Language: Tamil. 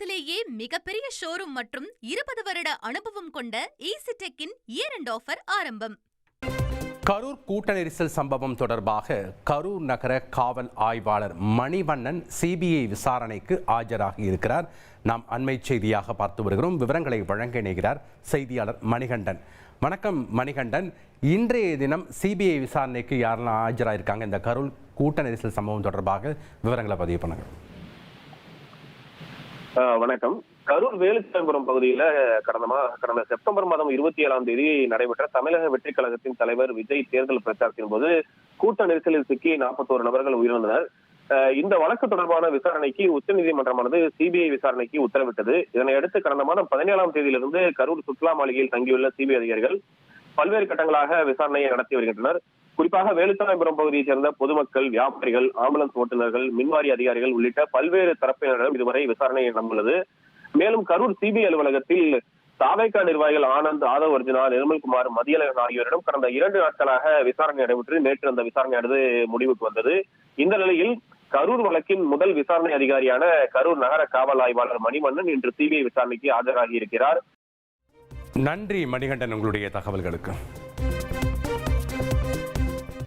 தமிழகத்திலேயே மிகப்பெரிய ஷோரூம் மற்றும் 20 வருட அனுபவம் கொண்ட ஈசிடெக்கின் இயர் எண்ட் ஆஃபர் ஆரம்பம். கரூர் கூட்ட நெரிசல் சம்பவம் தொடர்பாக கரூர் நகர காவல் ஆய்வாளர் மணிவண்ணன் சிபிஐ விசாரணைக்கு ஆஜராகி இருக்கிறார். நாம் அண்மை செய்தியாக பார்த்து வருகிறோம். விவரங்களை வழங்க இணைகிறார் செய்தியாளர் மணிகண்டன். வணக்கம் மணிகண்டன். இன்றைய தினம் சிபிஐ விசாரணைக்கு யாரெல்லாம் ஆஜராயிருக்காங்க? இந்த கரூர் கூட்ட நெரிசல் சம்பவம் தொடர்பாக விவரங்களை பதிவு பண்ணுங்க. வணக்கம். கரூர் வேலுச்சாமிபுரம் பகுதியில கடந்த செப்டம்பர் மாதம் 27ஆம் தேதி நடைபெற்ற தமிழக வெற்றி கழகத்தின் தலைவர் விஜய் தேர்தல் பிரச்சாரத்தின் போது கூட்ட நெரிசலில் சிக்கி 41 நபர்கள் உயிரிழந்தனர். இந்த வழக்கு தொடர்பான விசாரணைக்கு உச்சநீதிமன்றமானது சிபிஐ விசாரணைக்கு உத்தரவிட்டது. இதனையடுத்து கடந்த மாதம் 17ஆம் தேதியிலிருந்து கரூர் சுற்றுலா மாளிகையில் தங்கியுள்ள சிபிஐ அதிகாரிகள் பல்வேறு கட்டங்களாக விசாரணையை நடத்தி வருகின்றனர். குறிப்பாக வேலுச்சாமிபுரம் பகுதியைச் சேர்ந்த பொதுமக்கள், வியாபாரிகள், ஆம்புலன்ஸ் ஓட்டுநர்கள், மின்வாரி அதிகாரிகள் உள்ளிட்ட பல்வேறு தரப்பினரிடம் இதுவரை விசாரணை நடந்துள்ளது. மேலும் கரூர் சிபிஐ அலுவலகத்தில் தாவேகா நிர்வாகிகள் ஆனந்த், ஆதவ் அர்ஜுனா, நிர்மல்குமார், மதியழகன் ஆகியோரிடம் கடந்த 2 நாட்களாக விசாரணை நடைபெற்று நேற்று அந்த விசாரணையானது முடிவுக்கு வந்தது. இந்த நிலையில் கரூர் வழக்கின் முதல் விசாரணை அதிகாரியான கரூர் நகர காவல் ஆய்வாளர் மணிவண்ணன் இன்று சிபிஐ விசாரணைக்கு ஆஜராகி இருக்கிறார். நன்றி மணிகண்டன், உங்களுடைய தகவல்களுக்கு.